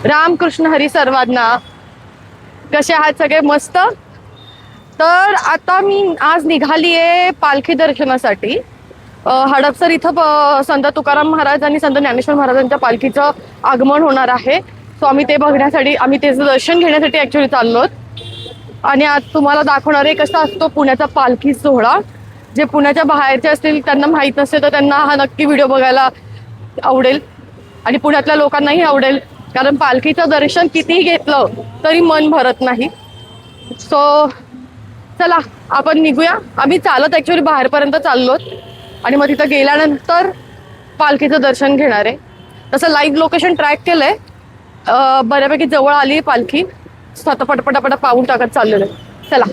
रामकृष्ण हरी सर्वांना. कसे आहात सगळे? मस्त. तर आता मी आज निघाली आहे पालखी दर्शनासाठी. हडपसर इथं संत तुकाराम महाराज आणि संत ज्ञानेश्वर महाराजांच्या पालखीचं आगमन होणार आहे. सो आम्ही ते बघण्यासाठी, आम्ही त्याचं दर्शन घेण्यासाठी ऍक्च्युली चाललो. आणि आज तुम्हाला दाखवणार आहे कसा असतो पुण्याचा पालखी सोहळा. जे पुण्याच्या बाहेरचे असतील त्यांना माहीत नसेल तर त्यांना हा नक्की व्हिडिओ बघायला आवडेल आणि पुण्यातल्या लोकांनाही आवडेल, कारण पालखीचं दर्शन कितीही घेतलं तरी मन भरत नाही. सो चला आपण निघूया. आम्ही चालत ऍक्च्युली बाहेरपर्यंत चाललो आणि मग तिथं गेल्यानंतर पालखीचं दर्शन घेणार आहे. तसं लाईव्ह लोकेशन ट्रॅक केलंय, बऱ्यापैकी जवळ आली पालखी. स्वतः पटपटापट पाहून टाकत चाललेलं आहे. चला.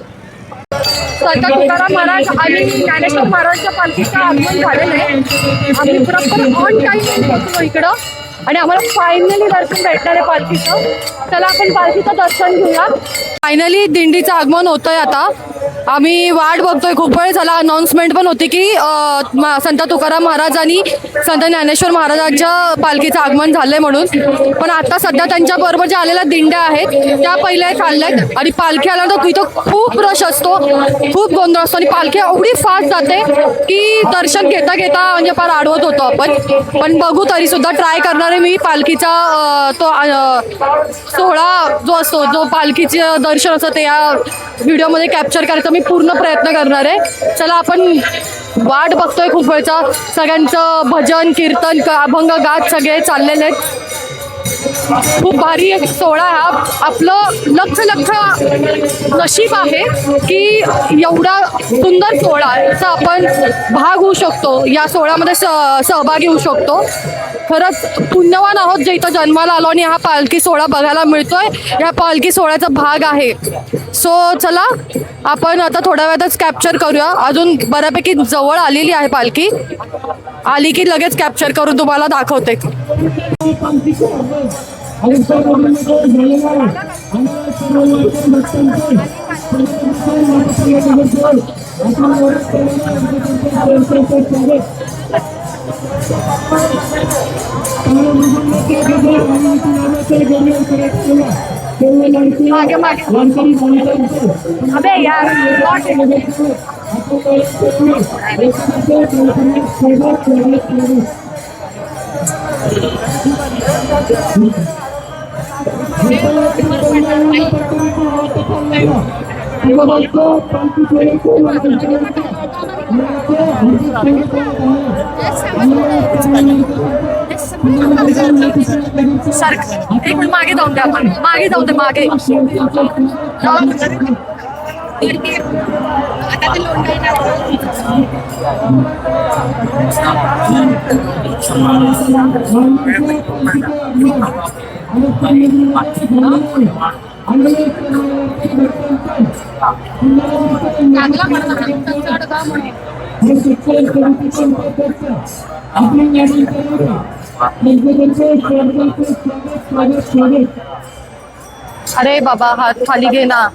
संत तुकाराम महाराज आणि ज्ञानेश्वर महाराजच्या पालखीचं आगमन झालेलं आहे. आम्ही प्रॉपर ऑन टाइम पोहोचलो इकडं आणि आम्हाला फायनली दर्शन भेटणार आहे पालखीचं. चला आपण पालखीचं दर्शन घेऊया. फायनली दिंडीचं आगमन होतंय. आता आम्ही वाट बघतोय, खूप वेळ झाला. अनाऊन्समेंट पण होती की संत तुकाराम महाराज आणि संत ज्ञानेश्वर महाराजांच्या पालखीचं आगमन झालंय म्हणून. पण आता सध्या त्यांच्याबरोबर ज्या आलेल्या दिंड्या आहेत त्या पहिल्या चालल्यात आणि पालखी आल्यानंतर इथं खूप रश असतो, खूप गोंधळ असतो आणि पालखी एवढी फास्ट जाते की दर्शन घेता घेता म्हणजे फार आडवत होतो आपण. पण बघू, तरी सुद्धा ट्राय करणार आहे मी पालखीचा तो सोहळा जो असतो, जो पालखीचं दर्शन असतं ते या व्हिडिओमध्ये कॅप्चर करायचा मी पूर्ण प्रयत्न करणार आहे. चला आपण वाट बघतोय खूप वेळचा. सगळ्यांचं भजन कीर्तन अभंग गात सगळे चाललेले आहेत. खूप भारी सोहळा हा. आपलं लक्ष नशीब आहे की एवढा सुंदर सोहळाचा आपण भाग होऊ शकतो, या सोहळ्यामध्ये सहभागी होऊ शकतो. खरंच पुण्यवान आहोत जे इथं जन्माला आलो आणि हा पालखी सोहळा बघायला मिळतोय. या पालखी सोहळ्याचा भाग आहे. सो चला आपण आता थोड्या वेळातच कॅप्चर करूया. अजून बऱ्यापैकी जवळ आलेली आहे पालखी. आली की लगेच कॅप्चर करून तुम्हाला दाखवते. मागे मागे अबे यार. सर एक मिनिट मागे जाऊन द्या, मागे जाऊन दे, मागे. अरे बाबा हात खाली घे ना.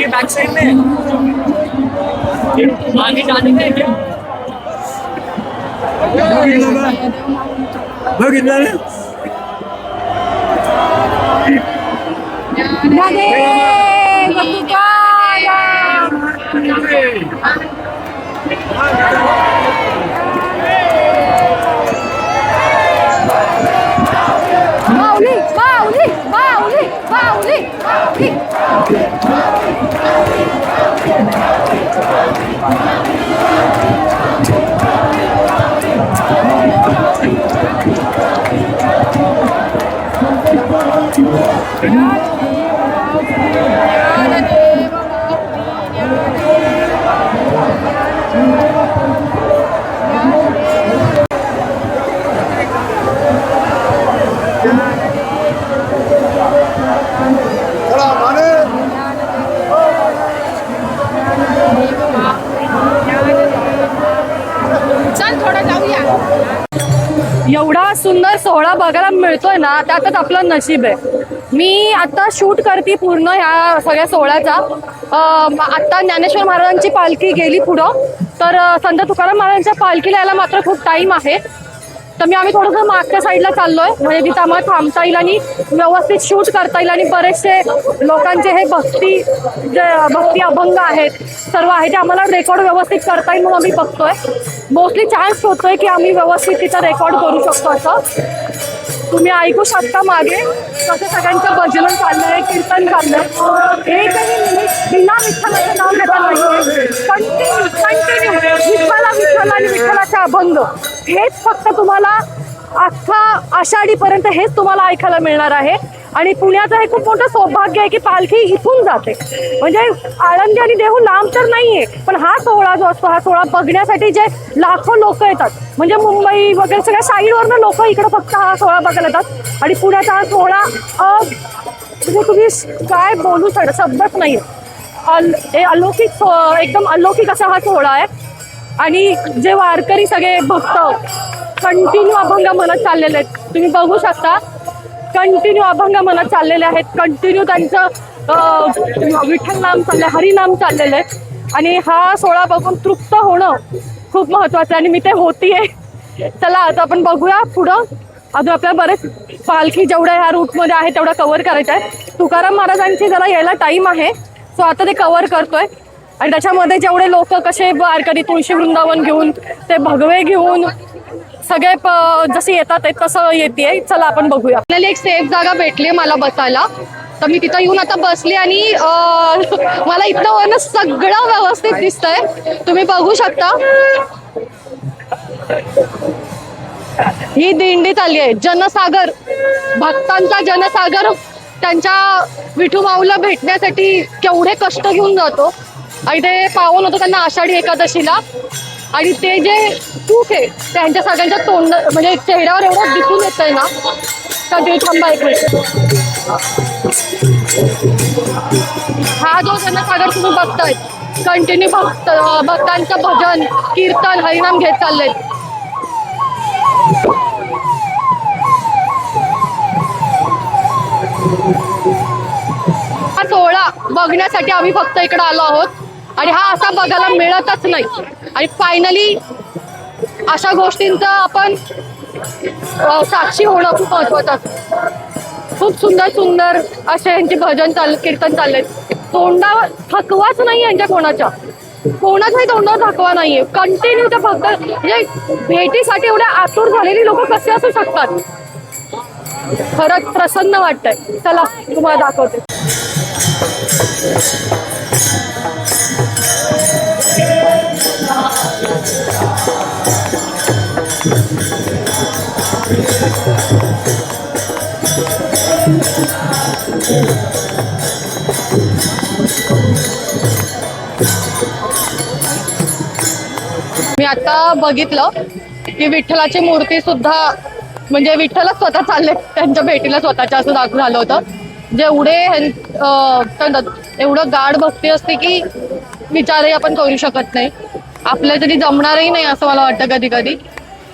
बैक साइड में आगे जाने का क्या बघितलं ना. माऊली माऊली माऊली माऊली माऊली. चल थोडं जाऊया. एवढा सुंदर सोहळा बघायला मिळतोय ना, त्यातच आपलं नशीब आहे. मी आता शूट करते पूर्ण ह्या सगळ्या सोहळ्याचा. आता ज्ञानेश्वर महाराजांची पालखी गेली पुढं, तर संत तुकाराम महाराजांच्या पालखीला यायला मात्र खूप टाइम आहे. तर आम्ही थोडंसं मागच्या साईडला चाललोय, म्हणजे तिथं आम्हाला थांबता येईल आणि व्यवस्थित शूट करता येईल. आणि बरेचसे लोकांचे हे भक्ती अभंग आहेत, सर्व आहे ते आम्हाला रेकॉर्ड व्यवस्थित करता येईल म्हणून आम्ही बघतोय. मोस्टली चान्स होतोय की आम्ही व्यवस्थित तिथं रेकॉर्ड करू शकतो. असं तुम्ही ऐकू शकता मागे कसं सगळ्यांचं भजन चाललंय, कीर्तन चाललंय. एकही मिनिट बिना विठ्ठलाचं नाव घेता नाहीये. कंटिन्यू विठ्ठल आणि विठ्ठलाचा अभंग हेच फक्त तुम्हाला अख्खा आषाढीपर्यंत हेच तुम्हाला ऐकायला मिळणार आहे. आणि पुण्याचं हे खूप मोठं सौभाग्य आहे की पालखी इथून जाते. म्हणजे आळंदी आणि देहू लांब तर नाहीये, पण हा सोहळा जो असतो, हा सोहळा बघण्यासाठी जे लाखो लोक येतात, म्हणजे मुंबई वगैरे सगळ्या साईडवरनं लोक इकडे फक्त हा सोहळा बघायला येतात. आणि पुण्याचा हा सोहळा म्हणजे तुम्ही काय बोलू शकता, शब्दच नाहीये. अलौकिक, एकदम अलौकिक असा हा सोहळा आहे. आणि जे वारकरी सगळे भक्त कंटिन्यू अभंग म्हणत चाललेले आहेत, तुम्ही बघू शकता. कंटिन्यू अभंग म्हणत चाललेले आहेत, कंटिन्यू त्यांचं विठ्ठल नाम चाललंय, हरिनाम चाललेलं आहे. आणि हा सोहळा बघून तृप्त होणं खूप महत्वाचं आहे आणि मी ते होतीये. चला आता आपण बघूया पुढं. अजून आपल्याला बरेच पालखी जेवढ्या ह्या रूटमध्ये आहे तेवढा कव्हर करायचं आहे. तुकाराम महाराजांची जरा यायला टाईम आहे, सो आता ते कव्हर करतोय. आणि त्याच्यामध्ये जेवढे लोक कसे वारकरी तुळशी वृंदावन घेऊन, ते भगवे घेऊन सगळे जसे येतात तसं येते. चला आपण बघूया. आपल्याला एक सेफ जागा भेटली मला बसायला, तर मी तिथं येऊन आता बसली. आणि मला इथं वरनं सगळं व्यवस्थित दिसतंय, तुम्ही बघू शकता. ही दिंडी चालली आहे, जनसागर, भक्तांचा जनसागर. त्यांच्या विठू माऊला भेटण्यासाठी केवढे कष्ट घेऊन जातो. आणि ते पावन होतं त्यांना आषाढी एकादशीला. आणि ते जे सुख आहे त्यांच्या सगळ्यांच्या तोंड, म्हणजे चेहऱ्यावर एवढं दिसून येतंय ना. कधी थांबा एक मिनिट. हा जो जनसागर तुम्ही बघताय, कंटिन्यू भक्तांचं भजन, कीर्तन, हरिनाम घेत चाललेत. हा सोहळा बघण्यासाठी आम्ही फक्त इकडे आलो आहोत. आणि हा असा बघायला मिळतच नाही. आणि फायनली अशा गोष्टींचं आपण साक्षी होणं खूप महत्वाचं असतं. खूप सुंदर सुंदर असे यांचे भजन कीर्तन चाललेत. तोंडावर थकवाच नाही यांच्या कोणाचाही तोंडावर थकवा नाहीये. कंटिन्यू ते फक्त म्हणजे भेटीसाठी एवढ्या आतुर झालेली लोक कसे असू शकतात. खरंच प्रसन्न वाटतंय. चला तुम्हाला दाखवते. मी आता बघितलं की विठ्ठलाची मूर्ती सुद्धा, म्हणजे विठ्ठलच स्वतः चालले त्यांच्या भेटीला स्वतःच्या, असं दाखवून झालं होतं. जेवढे एवढं गाढ भक्ती असते की विचारही आपण करू शकत नाही. आपल्या तरी जमणारही नाही असं मला वाटतं कधी कधी.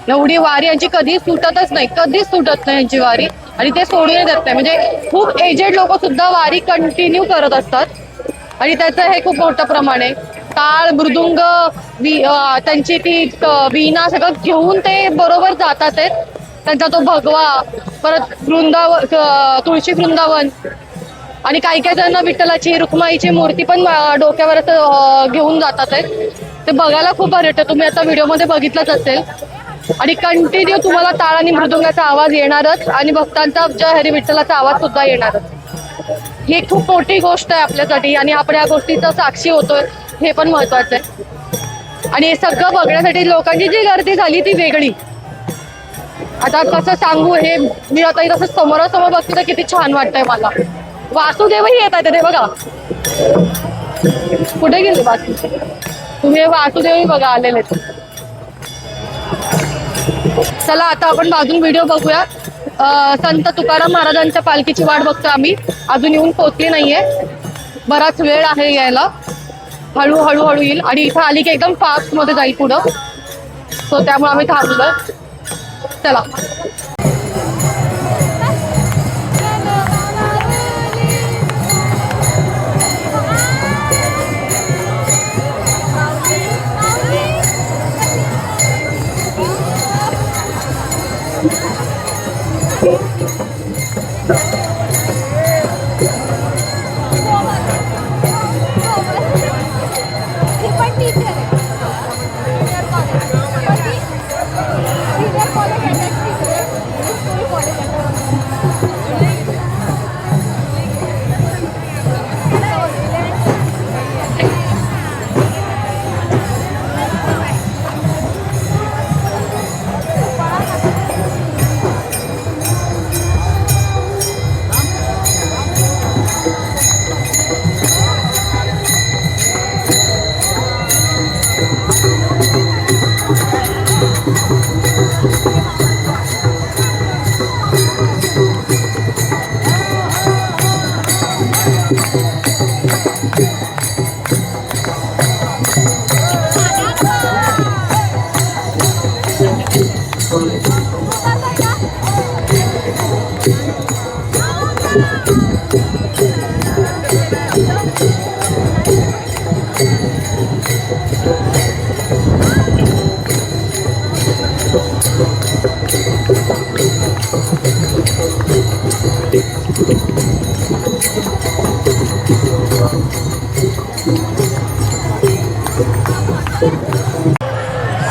एवढी वारी यांची कधीच सुटतच नाही, कधीच सुटत नाही यांची वारी. आणि ते सोडून देत नाही. म्हणजे खूप एजेड लोक सुद्धा वारी कंटिन्यू करत असतात. आणि त्याचं हे खूप मोठं प्रमाण आहे. टाळ, मृदुंग, त्यांची ती वीणा सगळं घेऊन ते बरोबर जातात. त्यांचा तो भगवा, परत तुळशी वृंदावन, आणि काही काही जण विठ्ठलाची रुक्माईची मूर्ती पण डोक्यावरच घेऊन जातात आहे. ते बघायला खूप भारी वाटतं. तुम्ही आता व्हिडिओमध्ये बघितलंच असेल. आणि कंटिन्यू तुम्हाला टाळ आणि मृदुंगाचा आवाज येणारच आणि भक्तांचा जय हरी विठ्ठलाचा आवाज सुद्धा येणारच. ही खूप मोठी गोष्ट आहे आपल्यासाठी आणि आपण या गोष्टीचा साक्षी होतोय हे पण महत्वाचं आहे. आणि हे सगळं बघण्यासाठी लोकांची जी गर्दी झाली ती वेगळी. आता कसं सांगू हे, मी आता इथं समोरासमोर बघते तर किती छान वाटतंय मला. वासुदेवही येत आहे ते बघा. कुठे गेले वासू? तुम्ही वासुदेवही बघा आलेले. चला आता आपण बाजून व्हिडिओ बघूया. संत तुकाराम महाराजांच्या पालखीची वाट बघतोय आम्ही. अजून येऊन पोहोचली नाहीये, बराच वेळ आहे यायला. हळूहळू येईल आणि इथं आली की एकदम फास्ट मध्ये जाईल पुढं. सो त्यामुळे आम्ही थांबलोय. चला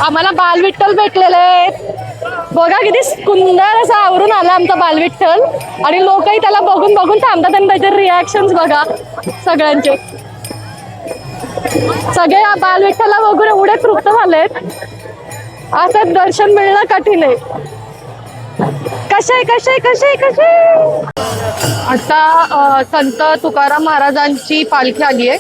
आम्हाला बालविठ्ठल भेटलेले आहेत. बघा किती सुंदर असं आवरून आलं आमचा बालविठ्ठल. आणि लोकही त्याला बघून बघून थांबतात आणि त्याचे रिॲक्शन बघा सगळ्यांचे. सगळे बालविठ्ठलला बघून एवढे तृप्त झालेत. असं दर्शन मिळणं कठीण आहे. कसे आता संत तुकाराम महाराजांची पालखी आली आहे.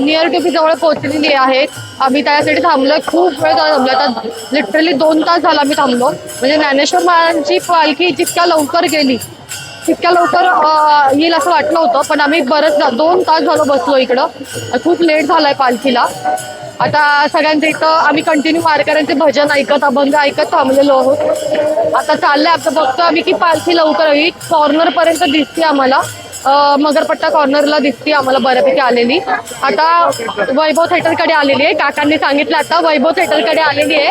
नियर टू जवळ पोहोचलेली आहे. आम्ही त्यासाठी थांबलोय. खूप वेळ थांबलोय. आता लिटरली 2 तास झाला आम्ही थांबलो. म्हणजे ज्ञानेश्वर महाराजांची पालखी जितक्या लवकर गेली तितक्या लवकर येईल असं वाटलं होतं. पण आम्ही बरंच 2 तास झालं बसलो इकडं. खूप लेट झालाय पालखीला. आता सगळ्यांचे इथं आम्ही कंटिन्यू वारकऱ्यांचे भजन ऐकत अभंग ऐकत थांबलेलो आहोत. आता चाललंय आता बघतो आम्ही की पालखी लवकर हवी. कॉर्नर पर्यंत दिसते आम्हाला. मगरपट्टा कॉर्नरला दिसते आम्हाला बऱ्यापैकी आलेली. आता वैभव थिएटरकडे आलेली आहे. काकांनी सांगितलं आता वैभव थिएटरकडे आलेली आहे.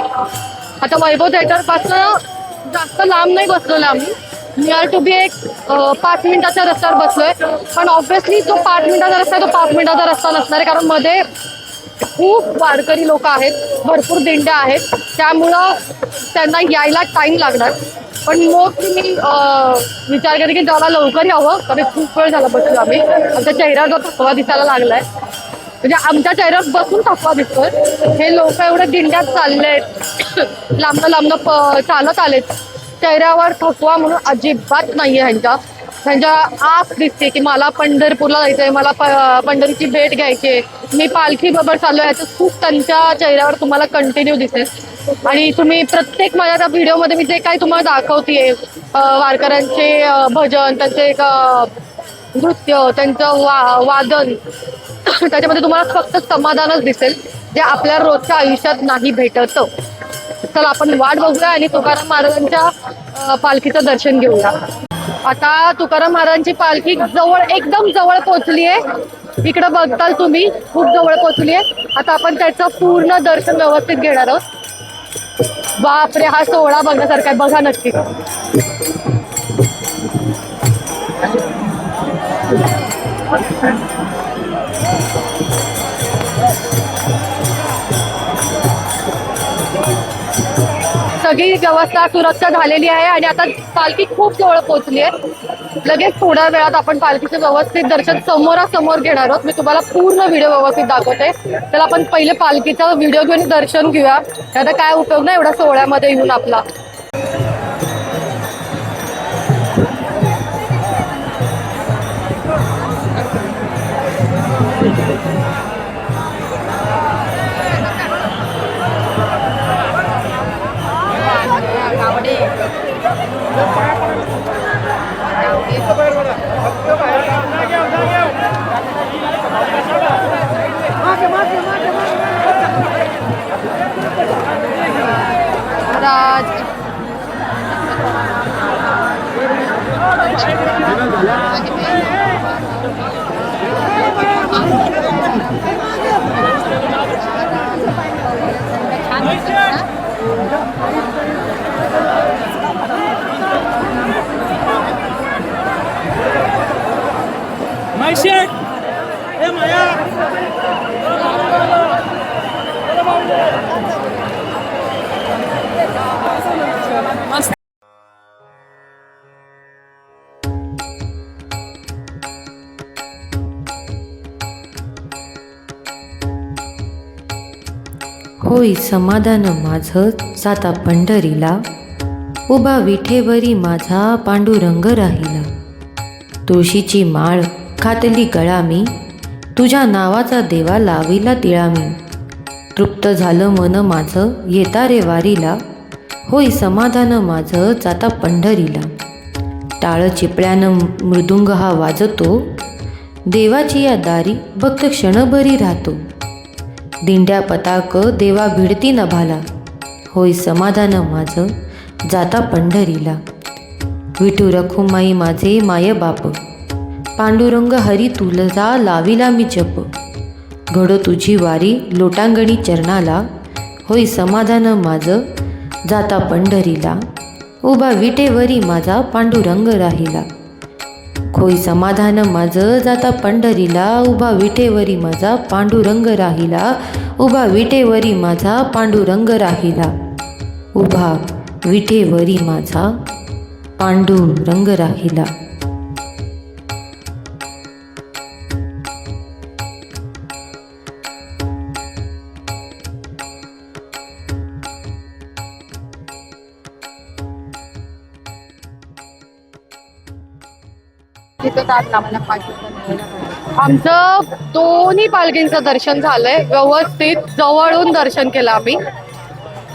आता वैभव थिएटर पासून जास्त लांब नाही बसलेलो आम्ही. नियर टू बी एक 5 मिनिटाच्या रस्त्यावर बसलोय. पण ऑब्व्हियसली जो 5 मिनिटाचा रस्ता आहे तो 5 मिनिटाचा रस्ता नसणार आहे. कारण मध्ये खूप वारकरी लोक आहेत, भरपूर दिंड्या आहेत, त्यामुळं त्यांना यायला टाइम लागणार. पण मग तुम्ही विचार करा की जरा लवकर यावं. कारण खूप वेळ झाला बसलो आम्ही. आमच्या चेहऱ्यावर जो थकवा दिसायला लागलाय, म्हणजे आमच्या चेहऱ्यावर बसून थकवा दिसतोय. हे लोक एवढे दिंड्यात चाललेत, लांबनं चालत आलेत. चेहऱ्यावर थकवा म्हणून अजिबात नाहीये त्यांच्या आस दिसते की मला पंढरपूरला जायचंय, मला पंढरीची भेट घ्यायची, मी पालखी बरोबर चाललोय. याचं खूप त्यांच्या चेहऱ्यावर तुम्हाला कंटिन्यू दिसेल. आणि तुम्ही प्रत्येक माझ्या त्या व्हिडिओमध्ये मी जे काही तुम्हाला दाखवतेय वारकऱ्यांचे भजन, त्यांचे नृत्य, त्यांचं वादन, त्याच्यामध्ये तुम्हाला फक्त समाधानच दिसेल जे आपल्या रोजच्या आयुष्यात नाही भेटत. चला आपण वाट बघूया आणि तुकाराम महाराजांच्या पालखीचं दर्शन घेऊया. आता तुकाराम महाराजांची पालखी एकदम जवळ पोहोचली आहे. इकडं बघताल तुम्ही खूप जवळ पोहोचली आहे. आता आपण त्याचं पूर्ण दर्शन व्यवस्थित घेणार आहोत. बापरे, हा सोहळा बघण्यासारखा आहे, बघा नक्की. सगळी व्यवस्था सुरक्षा झालेली आहे आणि आता पालखी खूप जवळ पोहोचली आहे. लगेच थोड्या वेळात आपण पालखीचं व्यवस्थित दर्शन समोरासमोर घेणार आहोत. मी तुम्हाला पूर्ण व्हिडिओ व्यवस्थित दाखवते. तर आपण पहिले पालखीचा व्हिडिओ घेऊन दर्शन घेऊया. आता काय उपयोग नाही एवढा सोहळ्यामध्ये येऊन आपला. राज होई समाधान माझं जाता पंढरीला, उभा विठेवरी माझा पांडुरंग राहिला. तुळशीची माळ घातली गळा मी, तुझ्या नावाचा देवा लाविला तिळा मी. तृप्त झालं मन माझं येता रे वारीला, होई समाधान माझं जाता पंढरीला. टाळ चिपळ्यानं मृदुंग हा वाजतो, देवाची या दारी भक्त क्षणभरी राहतो. दिंड्या पताक देवा भिडती नभाला, होय समाधान माझं जाता पंढरीला. विठू रखुमाई माझे माय बाप, पांडुरंग हरी तुलजा लाविला मी जप. घडो तुझी वारी लोटांगणी चरणाला, होय समाधान माझं जाता पंढरीला. उभा विटेवरी माझा पांडुरंग राहिला, होय समाधान माझं जाता पंढरीला. उभा विटेवरी माझा पांडुरंग राहिला, उभा विटेवरी माझा पांडुरंग राहिला. उभा विटेवरी माझा पांडुरंग राहिला. आमचं दोन्ही पालखींचं दर्शन झालंय व्यवस्थित, जवळून दर्शन केलं आम्ही.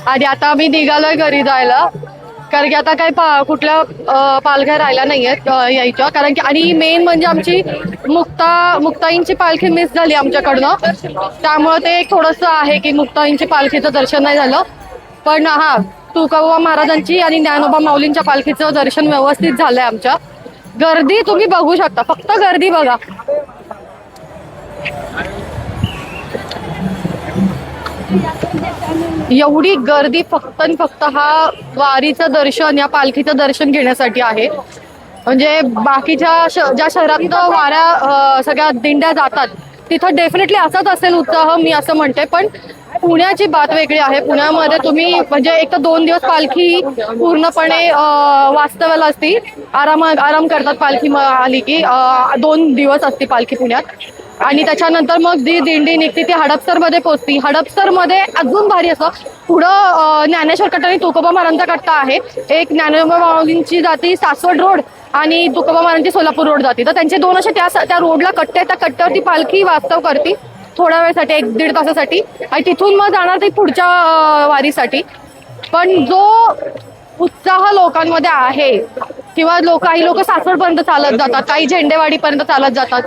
आणि आता आम्ही निघालोय घरी जायला, कारण की आता काही कुठल्या पालख्या राहिल्या नाहीयेत यायच्या. कारण की आणि मेन म्हणजे आमची मुक्ताईंची पालखी मिस झाली आमच्याकडनं, त्यामुळे ते थोडंसं आहे की मुक्ताईंची पालखीचं दर्शन नाही झालं. पण हा तुकोबा महाराजांची आणि ज्ञानोबा माऊलींच्या पालखीचं दर्शन व्यवस्थित झालंय आमच्या. गर्दी तुम्ही बघू शकता, फक्त गर्दी बघा. एवढी गर्दी फक्त आणि फक्त हा वारीचं दर्शन या पालखीचं दर्शन घेण्यासाठी आहे. म्हणजे बाकीच्या ज्या शहरात वाऱ्या सगळ्या दिंड्या जातात तिथं डेफिनेटली असाच असेल उत्साह, मी असं म्हणते. पण पुण्याची बात वेगळी आहे. पुण्यामध्ये तुम्ही म्हणजे एक तर 2 दिवस पालखी पूर्णपणे वास्तव्याला असती, आराम करतात. पालखी आली की 2 दिवस असते पालखी पुण्यात. आणि त्याच्यानंतर मग जी दिंडी निघते ती हडपसरमध्ये पोहोचती. हडपसरमध्ये अजून भारी असं पुढं ज्ञानेश्वर कट्टा आणि तुकोबा महाराजांचा कट्टा आहे. एक ज्ञानोबा माऊलींची जाती सासवड रोड आणि तुकोबा महाराजांची सोलापूर रोड जाते. तर त्यांचे दोन असे त्या रोडला कट्टे आहेत. त्या कट्ट्यावरती पालखी वास्तव करते थोड्या वेळासाठी, 1-1.5 तासासाठी. आणि तिथून मग जाणार ती पुढच्या वारीसाठी. पण जो उत्साह लोकांमध्ये आहे किंवा काही लोक सासवडपर्यंत चालत जातात, काही झेंडेवाडीपर्यंत चालत जातात,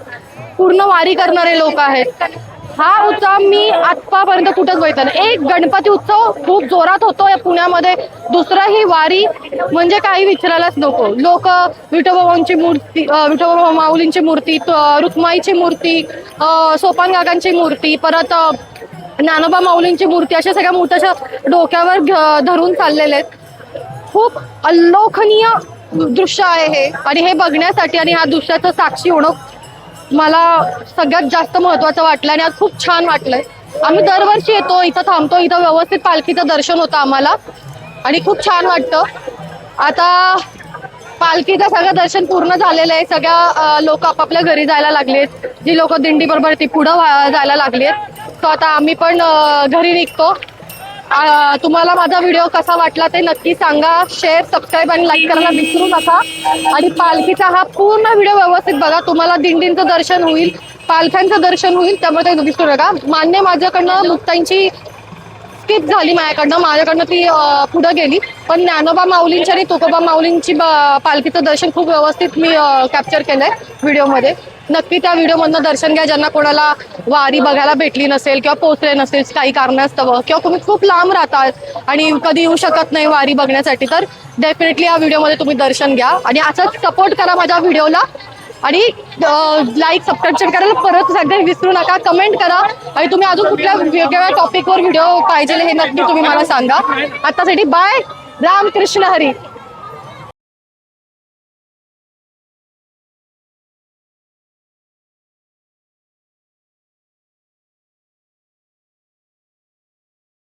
पूर्ण वारी करणारे लोक आहेत. हा उत्सव मी आत्तापर्यंत कुठंच बघितला नाही. एक गणपती उत्सव खूप जोरात होतो या पुण्यामध्ये, दुसरा ही वारी म्हणजे काही विचारायलाच नको. लोक विठोबांची मूर्ती, विठोबा माऊलींची मूर्ती, रुक्माईची मूर्ती, सोपान काकांची मूर्ती, परत ज्ञानोबा माऊलींची मूर्ती, अशा सगळ्या मूर्त्या डोक्यावर धरून चाललेले आहेत. खूप अल्लोखनीय दृश्य आहे हे. आणि हे बघण्यासाठी आणि ह्या दृश्याचं साक्षी होणं मला सगळ्यात जास्त महत्त्वाचं वाटलं आणि आज खूप छान वाटलंय. आम्ही दरवर्षी येतो, इथं थांबतो, इथं व्यवस्थित पालखीचं दर्शन होतं आम्हाला आणि खूप छान वाटतं. आता पालखीचं सगळं दर्शन पूर्ण झालेलं आहे. सगळ्या लोक आपापल्या घरी जायला लागलेत. जी लोक दिंडी बरोबर ती पुढं जायला लागलेत. तो आता आम्ही पण घरी निघतो. तुम्हाला माझा व्हिडिओ कसा वाटला ते नक्की सांगा. शेअर, सबस्क्राईब आणि लाईक करायला विसरू नका. आणि पालखीचा हा पूर्ण व्हिडिओ व्यवस्थित बघा. तुम्हाला दिंडींचं दर्शन होईल, पालख्यांचं दर्शन होईल, त्यामुळे ते विसरू नका. मान्य माझ्याकडनं मुक्तांची स्किप झाली, माझ्याकडनं ती पुढे गेली, पण ज्ञानोबा माऊलींची आणि तुकोबा माऊलींची पालखीचं दर्शन खूप व्यवस्थित मी कॅप्चर केलंय व्हिडिओमध्ये. नक्की त्या व्हिडिओमधनं दर्शन घ्या. ज्यांना कोणाला वारी बघायला भेटली नसेल किंवा पोहोचले नसेल काही कारणास्तव, किंवा तुम्ही खूप लांब राहतात आणि कधी येऊ शकत नाही वारी बघण्यासाठी, तर डेफिनेटली या व्हिडिओमध्ये तुम्ही दर्शन घ्या आणि असंच सपोर्ट करा माझ्या व्हिडिओला. आणि लाईक, सबस्क्रिप्शन करायला परत सध्या विसरू नका. कमेंट करा आणि तुम्ही अजून कुठल्या वेगवेगळ्या टॉपिकवर व्हिडिओ पाहिजे हे नक्की तुम्ही मला सांगा. आतासाठी बाय. रामकृष्ण हरी.